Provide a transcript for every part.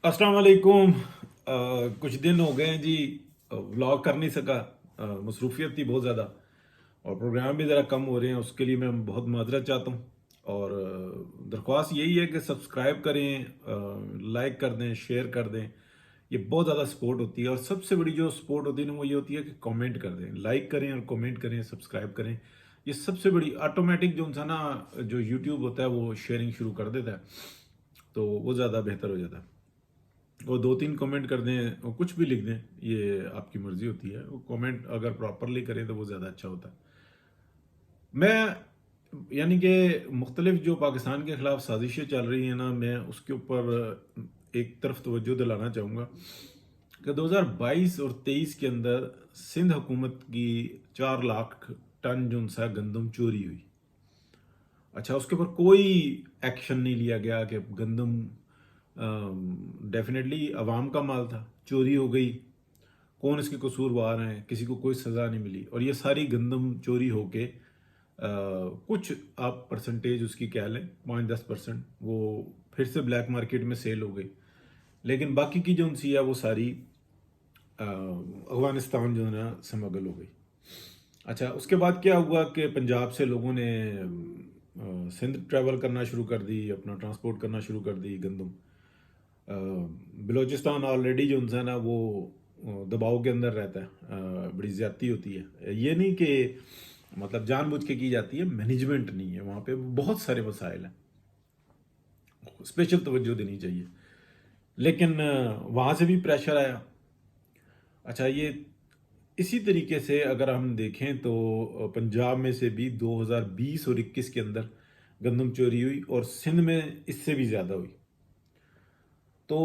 अस्सलाम वालेकुम। कुछ दिन हो गए हैं जी, व्लॉग कर नहीं सका। मसरूफियत थी बहुत ज़्यादा और प्रोग्राम भी ज़रा कम हो रहे हैं, उसके लिए मैं बहुत माजरत चाहता हूँ। और दरख्वास्त यही है कि सब्सक्राइब करें, लाइक कर दें, शेयर कर दें। ये बहुत ज़्यादा सपोर्ट होती है और सबसे बड़ी जो सपोर्ट होती है ना वो ये होती है कि कमेंट कर दें, लाइक करें और कमेंट करें, सब्सक्राइब करें। ये सबसे बड़ी ऑटोमेटिक जो इंसान ना जो यूट्यूब होता है वो शेयरिंग शुरू कर देता है, तो वो ज़्यादा बेहतर हो जाता है। और दो तीन कमेंट कर दें और कुछ भी लिख दें, ये आपकी मर्जी होती है। वो कमेंट अगर प्रॉपरली करें तो वो ज़्यादा अच्छा होता है। मैं यानी कि मुख्तलिफ जो पाकिस्तान के ख़िलाफ़ साजिशें चल रही हैं ना, मैं उसके ऊपर एक तरफ तवज्जो दिलाना चाहूँगा कि 2022 और 23 के अंदर सिंध हुकूमत की 4 लाख टन जो सा गंदम चोरी हुई। अच्छा, उसके ऊपर कोई एक्शन नहीं लिया गया कि गंदम डेफिनेटली अवाम का माल था, चोरी हो गई, कौन इसके कसूरवार हैं, किसी को कोई सज़ा नहीं मिली। और ये सारी गंदम चोरी होके कुछ आप परसेंटेज उसकी कह लें 5-10% वो फिर से ब्लैक मार्केट में सेल हो गई, लेकिन बाकी की जो उनसी है वो सारी अफगानिस्तान जो है ना स्मगल हो गई। अच्छा, उसके बाद क्या हुआ कि पंजाब से लोगों ने सिंध ट्रैवल करना शुरू कर दी, अपना ट्रांसपोर्ट करना शुरू कर दी गंदम। बलूचिस्तान ऑलरेडी जो है ना वो दबाव के अंदर रहता है, बड़ी ज़्यादती होती है। ये नहीं कि मतलब जानबूझ के की जाती है, मैनेजमेंट नहीं है वहाँ पे, बहुत सारे मसाइल हैं, स्पेशल तवज्जो देनी चाहिए। लेकिन वहाँ से भी प्रेशर आया। अच्छा, ये इसी तरीके से अगर हम देखें तो पंजाब में से भी 2020 और 21 के अंदर गंदम चोरी हुई और सिंध में इससे भी ज़्यादा हुई। तो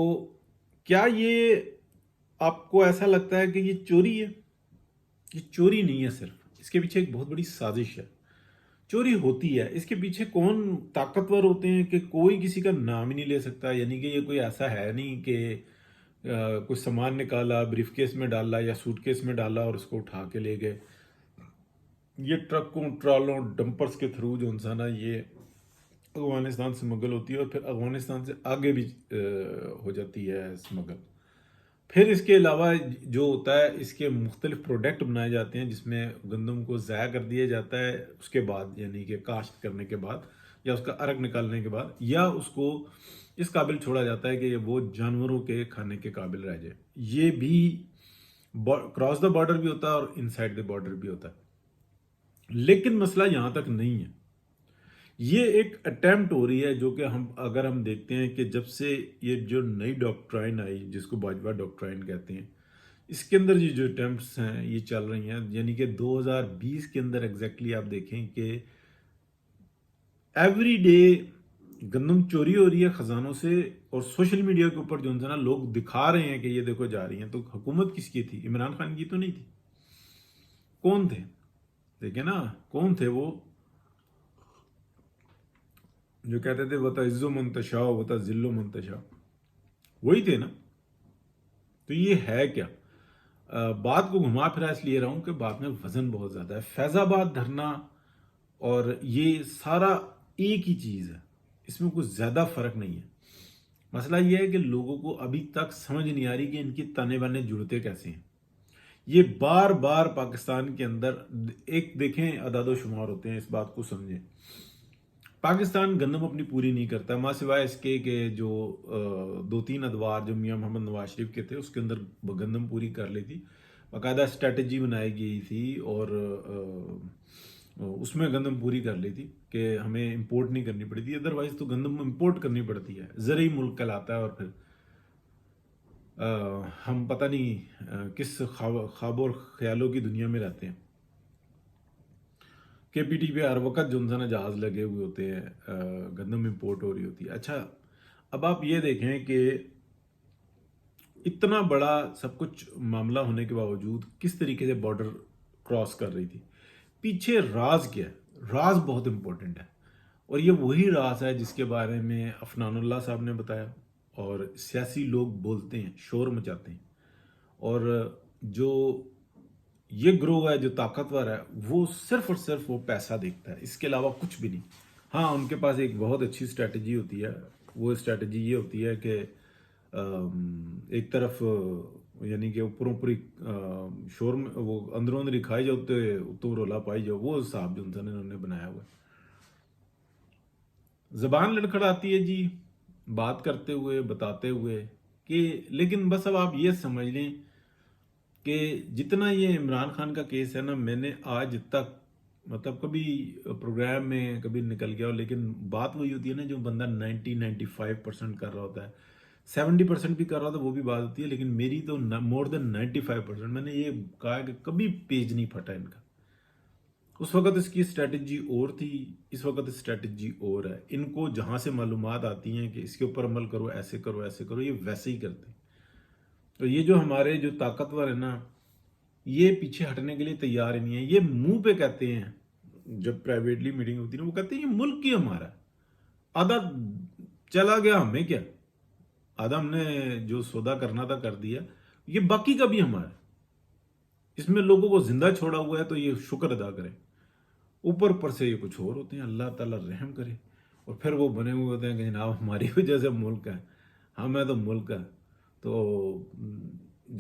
क्या ये आपको ऐसा लगता है कि ये चोरी है? ये चोरी नहीं है, सिर्फ इसके पीछे एक बहुत बड़ी साजिश है। चोरी होती है, इसके पीछे कौन ताकतवर होते हैं कि कोई किसी का नाम ही नहीं ले सकता। यानी कि ये कोई ऐसा है नहीं कि कुछ सामान निकाला, ब्रीफकेस में डाला या सूटकेस में डाला और उसको उठा के ले गए। ये ट्रकों, ट्रॉलों, डंपर्स के थ्रू जो इंसान है ये अफगानिस्तान स्मगल होती है और फिर अफगानिस्तान से आगे भी हो जाती है स्मगल। फिर इसके अलावा जो होता है, इसके मुख्तलिफ प्रोडक्ट बनाए जाते हैं जिसमें गंदम को ज़ाया कर दिया जाता है उसके बाद, यानी कि काश्त करने के बाद या उसका अर्क निकालने के बाद, या उसको इस काबिल छोड़ा जाता है कि वो जानवरों के खाने के काबिल रह जाए। ये भी क्रॉस द बॉर्डर भी होता है और इनसाइड द बॉर्डर भी होता है। लेकिन मसला यहाँ तक नहीं है। ये एक अटेम्प्ट हो रही है जो कि हम देखते हैं कि जब से ये जो नई डॉक्ट्राइन आई जिसको बाजवा डॉक्ट्राइन कहते हैं, इसके अंदर ये जो अटेम्प्ट्स हैं ये चल रही हैं। यानी कि 2020 के अंदर एग्जैक्टली आप देखें कि एवरी डे गंदम चोरी हो रही है खजानों से, और सोशल मीडिया के ऊपर जो है ना लोग दिखा रहे हैं कि ये देखो जा रही हैं। तो हुकूमत किसकी थी? इमरान खान की तो नहीं थी। कौन थे? देखे ना, कौन थे वो जो कहते थे वता इज्जो मंतशा वता जिल्लो मंतशा? वही थे ना। तो ये है क्या? बात को घुमा फिरा इसलिए रहा हूं कि बात में वजन बहुत ज्यादा है। फैजाबाद धरना और ये सारा एक ही चीज है, इसमें कुछ ज्यादा फर्क नहीं है। मसला ये है कि लोगों को अभी तक समझ नहीं आ रही कि इनकी ताने बाने जुड़ते कैसे हैं। ये बार बार पाकिस्तान के अंदर एक देखें अदादो शुमार होते हैं, इस बात को समझें। पाकिस्तान गंदम अपनी पूरी नहीं करता, माँ सिवाय इसके कि जो 2-3 अदवार जो मियाँ मोहम्मद नवाज शरीफ के थे उसके अंदर गंदम पूरी कर ली थी। बाकायदा स्ट्रेटजी बनाई गई थी और उसमें गंदम पूरी कर ली थी कि हमें इंपोर्ट नहीं करनी पड़ी थी। अदरवाइज तो गंदम इंपोर्ट करनी पड़ती है, ज़रूरी मुल्क कहलाता है। और फिर हम पता नहीं किस ख्वाब और ख्यालों की दुनिया में रहते हैं। केपीटी पे हर वक्त जो ना जहाज लगे हुए होते हैं, गंदम इंपोर्ट हो रही होती है। अच्छा, अब आप ये देखें कि इतना बड़ा सब कुछ मामला होने के बावजूद किस तरीके से बॉर्डर क्रॉस कर रही थी। पीछे राज क्या है? राज बहुत इंपॉर्टेंट है और ये वही राज है जिसके बारे में अफनानुल्लाह साहब ने बताया और सियासी लोग बोलते हैं, शोर मचाते हैं। और जो ये ग्रोह है जो ताकतवर है वो सिर्फ और सिर्फ वो पैसा देखता है, इसके अलावा कुछ भी नहीं। हाँ, उनके पास एक बहुत अच्छी स्ट्रैटेजी होती है। वो स्ट्रैटेजी ये होती है कि ایک طرف یعنی کہ اوپروں اوپری شور میں وہ اندروں اندر کھائی جاؤ تو رولا پائی جاؤ، وہ حساب جو انہوں نے بنایا ہوا ہے۔ زبان لڑکھڑاتی ہے جی بات کرتے ہوئے بتاتے ہوئے کہ، لیکن بس اب آپ یہ سمجھ لیں کہ جتنا یہ عمران خان کا کیس ہے نا، میں نے آج تک مطلب کبھی پروگرام میں کبھی نکل گیا ہو، لیکن بات وہی ہوتی ہے نا جو بندہ 95% کر رہا ہوتا ہے، 70% بھی کر رہا تھا وہ بھی بات ہوتی ہے، لیکن میری تو مور دین 95%، میں نے یہ کہا کہ کبھی پیج نہیں پھٹا ان کا۔ اس وقت اس کی اسٹریٹجی اور تھی، اس وقت اسٹریٹجی اور ہے۔ ان کو جہاں سے معلومات آتی ہیں کہ اس کے اوپر عمل کرو، ایسے کرو ایسے کرو، یہ ویسے ہی کرتے ہیں۔ تو یہ جو ہمارے جو طاقتور ہیں نا، یہ پیچھے ہٹنے کے لیے تیار ہی نہیں ہے۔ یہ منہ پہ کہتے ہیں جب پرائیویٹلی میٹنگ ہوتی ہے نا، وہ کہتے ہیں یہ ملک ہی ہمارا ہے، آدھا چلا گیا ہمیں کیا، آدھا ہم نے جو سودا کرنا تھا کر دیا، یہ باقی کا بھی ہمارا ہے، اس میں لوگوں کو زندہ چھوڑا ہوا ہے تو یہ شکر ادا کریں۔ اوپر سے یہ کچھ اور ہوتے ہیں، اللہ تعالیٰ رحم کرے، اور پھر وہ بنے ہوئے ہوتے ہیں کہ جناب ہماری وجہ سے ملک ہے، ہمیں تو ملک ہے۔ تو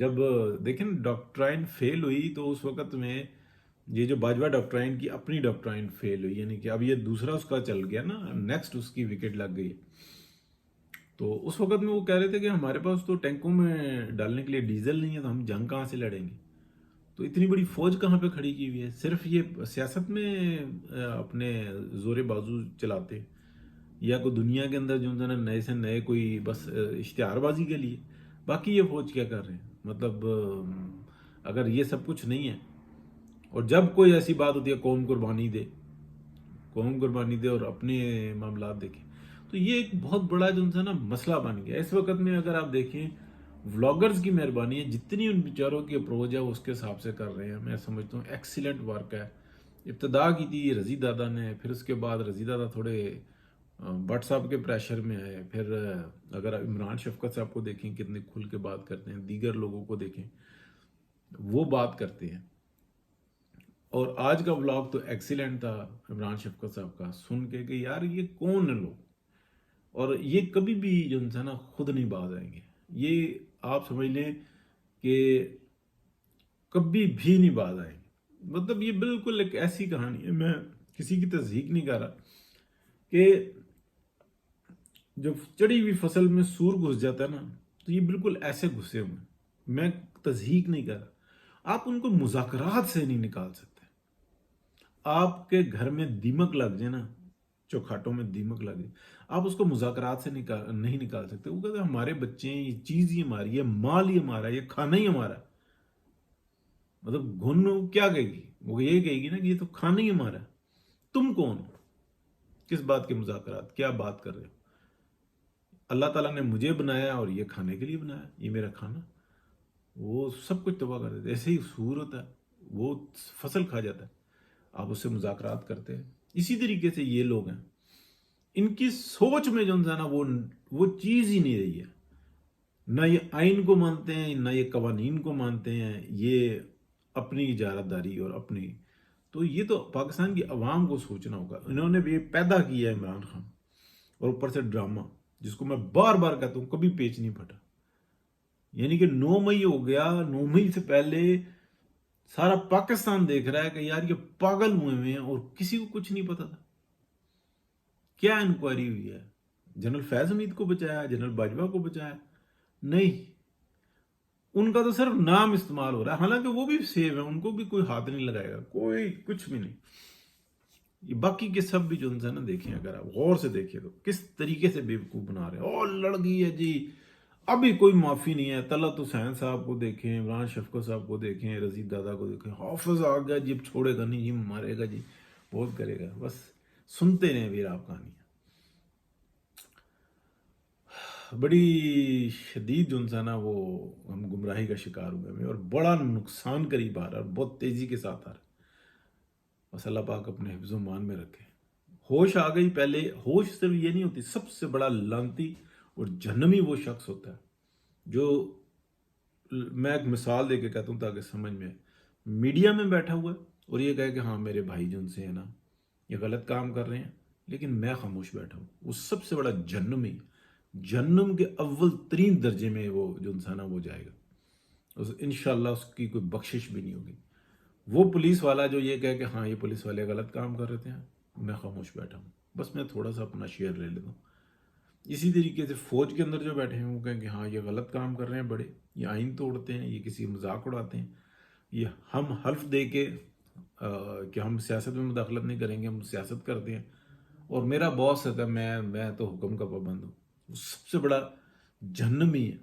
جب دیکھیں ڈاکٹرائن فیل ہوئی تو اس وقت میں یہ جو باجوہ ڈاکٹرائن کی اپنی ڈاکٹرائن فیل ہوئی، یعنی کہ اب یہ دوسرا اس کا چل گیا نا، نیکسٹ اس کی وکٹ لگ گئی۔ تو اس وقت میں وہ کہہ رہے تھے کہ ہمارے پاس تو ٹینکوں میں ڈالنے کے لیے ڈیزل نہیں ہے، تو ہم جنگ کہاں سے لڑیں گے؟ تو اتنی بڑی فوج کہاں پہ کھڑی کی ہوئی ہے؟ صرف یہ سیاست میں اپنے زور بازو چلاتے ہیں، یا کوئی دنیا کے اندر جو ہے نئے سے نئے کوئی بس اشتہار بازی کے لیے، باقی یہ فوج کیا کر رہے ہیں؟ مطلب اگر یہ سب کچھ نہیں ہے، اور جب کوئی ایسی بات ہوتی ہے قوم قربانی دے، قوم قربانی دے اور اپنے معاملات دیکھیں، تو یہ ایک بہت بڑا جو ہے نا مسئلہ بن گیا اس وقت میں۔ اگر آپ دیکھیں ولاگرز کی مہربانی ہے، جتنی ان بیچاروں کی اپروچ ہے وہ اس کے حساب سے کر رہے ہیں، میں سمجھتا ہوں ایکسیلنٹ ورک ہے۔ ابتدا کی تھی رضی دادا نے، پھر اس کے بعد رضی دادا تھوڑے بٹ صاحب کے پریشر میں آئے، پھر اگر عمران شفقت صاحب کو دیکھیں کتنے کھل کے بات کرتے ہیں، دیگر لوگوں کو دیکھیں وہ بات کرتے ہیں۔ اور آج کا ولاگ تو ایکسیلنٹ تھا عمران شفقت صاحب کا، سن کے کہ یار یہ کون ہیں لوگ، اور یہ کبھی بھی جو ہے نا خود نہیں باز آئیں گے، یہ آپ سمجھ لیں کہ کبھی بھی نہیں باز آئیں گے۔ مطلب یہ بالکل ایک ایسی کہانی ہے، میں کسی کی تصدیق نہیں کر رہا، کہ جب چڑھی ہوئی فصل میں سور گھس جاتا ہے نا، تو یہ بالکل ایسے گھسے ہوئے ہیں، میں تصدیق نہیں کر رہا۔ آپ ان کو مذاکرات سے نہیں نکال سکتے۔ آپ کے گھر میں دیمک لگ جائے نا، چوکھاٹوں میں دیمک لگ جائے، آپ اس کو مذاکرات سے نہیں نکال سکتے۔ وہ کہتے ہیں ہمارے بچے ہیں، یہ چیز ہی ہماری ہے، مال ہی ہمارا ہے، یہ کھانا ہی ہمارا ہے۔ مطلب گھن کیا کہے گی؟ وہ یہ کہے گی نا کہ یہ تو کھانا ہی ہمارا ہے، تم کون ہو؟ کس بات کے مذاکرات؟ کیا بات کر رہے ہو؟ اللہ تعالیٰ نے مجھے بنایا اور یہ کھانے کے لیے بنایا، یہ میرا کھانا، وہ سب کچھ تباہ کر دیتے۔ ایسے ہی سور ہوتا ہے، وہ فصل کھا جاتا ہے، آپ اس سے مذاکرات کرتے ہیں۔ اسی طریقے سے یہ لوگ ہیں، ان کی سوچ میں جو ہے نا وہ چیز ہی نہیں رہی ہے، نہ یہ آئین کو مانتے ہیں، نہ یہ قوانین کو مانتے ہیں، یہ اپنی اجارت داری اور اپنی۔ تو یہ تو پاکستان کی عوام کو سوچنا ہوگا۔ انہوں نے بھی پیدا کیا ہے عمران خان، اور اوپر سے ڈرامہ، جس کو میں بار بار کہتا ہوں کبھی پیچ نہیں پھٹا۔ یعنی کہ 9 مئی ہو گیا، 9 مئی سے پہلے سارا پاکستان دیکھ رہا ہے کہ یار یہ پاگل ہوئے ہیں، اور کسی کو کچھ نہیں پتا تھا۔ کیا انکوائری ہوئی ہے؟ جنرل فیض حمید کو بچایا، جنرل باجوہ کو بچایا؟ نہیں، ان کا تو صرف نام استعمال ہو رہا ہے، حالانکہ وہ بھی سیو ہے، ان کو بھی کوئی ہاتھ نہیں لگائے گا، کوئی کچھ بھی نہیں۔ یہ باقی کے سب بھی جو ہے نا دیکھیں، اگر آپ غور سے دیکھیں تو کس طریقے سے بیوقوف بنا رہے ہیں۔ اور لڑ گئی ہے جی، ابھی کوئی معافی نہیں ہے۔ طلعت حسین صاحب کو دیکھیں، عمران شفقت صاحب کو دیکھیں، رضی دادا کو دیکھیں، حافظ آ گیا جی، چھوڑے گا نہیں جی، مارے گا جی، بہت کرے گا، بس سنتے رہیں پھر آپ کہانیاں۔ بڑی شدید جو ہے نا وہ ہم گمراہی کا شکار ہوئے ہیں، اور بڑا نقصان قریب آ رہا ہے، اور بہت تیزی کے ساتھ آ رہا ہے۔ بس اللہ پاک اپنے حفظ و مان میں رکھے۔ ہوش آ گئی، پہلے ہوش صرف یہ نہیں ہوتی، سب سے بڑا لعنتی اور جہنمی وہ شخص ہوتا ہے جو، میں ایک مثال دے کے کہتا ہوں تاکہ سمجھ میں، میڈیا میں بیٹھا ہوا ہے اور یہ کہے کہ ہاں میرے بھائی جن سے ہیں نا یہ غلط کام کر رہے ہیں، لیکن میں خاموش بیٹھا ہوں، وہ سب سے بڑا جہنمی जहन्नुम के अव्वल तरीन दर्जे में वो जो इंसान है वो जाएगा, इंशाल्लाह उसकी कोई बख्शिश भी नहीं होगी। वो पुलिस वाला जो ये कहे कि हाँ ये पुलिस वाले गलत काम कर रहे थे, मैं खामोश बैठा हूँ, बस मैं थोड़ा सा अपना शेयर ले लेता हूँ। इसी तरीके से फौज के अंदर जो बैठे हैं वो कहें कि हाँ ये गलत काम कर रहे हैं बड़े, ये आइन तोड़ते हैं, ये किसी मजाक उड़ाते हैं, ये हम हल्फ दे के कि हम सियासत में मुदाखलत नहीं करेंगे, हम सियासत करते हैं और मेरा बॉस है, मैं तो हुक्म का पाबंद हूँ। वो सबसे बड़ा जहन्नम ही है।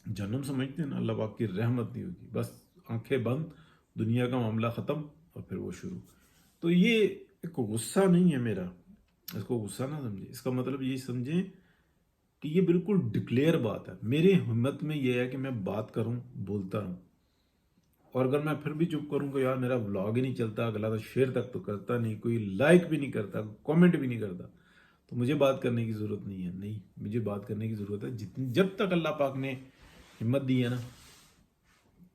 जहन्नम समझते हैं ना, अल्लाह पाक की रहमत नहीं होगी, बस आंखें बंद, दुनिया का मामला ख़त्म और फिर वो शुरू। तो ये एक गुस्सा नहीं है मेरा, इसको गुस्सा ना समझे, इसका मतलब ये समझें कि ये बिल्कुल डिक्लेयर बात है। मेरे हिम्मत में ये है कि मैं बात करूं, बोलता रहूं, और अगर मैं फिर भी चुप करूं कि यार मेरा व्लॉग ही नहीं चलता, अगला तो शेयर तक तो करता नहीं, कोई लाइक भी नहीं करता, कमेंट भी नहीं करता, तो मुझे बात करने की ज़रूरत नहीं है। नहीं, मुझे बात करने की ज़रूरत है जितनी, जब तक अल्लाह पाक ने हिम्मत दी है ना,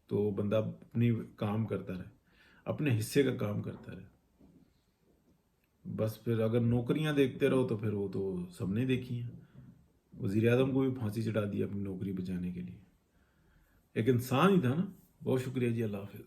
तो बंदा अपनी काम करता रहे, अपने हिस्से का काम करता रहे। बस फिर अगर नौकरियां देखते रहो तो फिर वो तो सबने देखी हैं। वज़ीर आज़म को भी फांसी चढ़ा दी अपनी नौकरी बचाने के लिए, एक इंसान ही था ना। बहुत शुक्रिया जी, अल्लाह हाफिज़।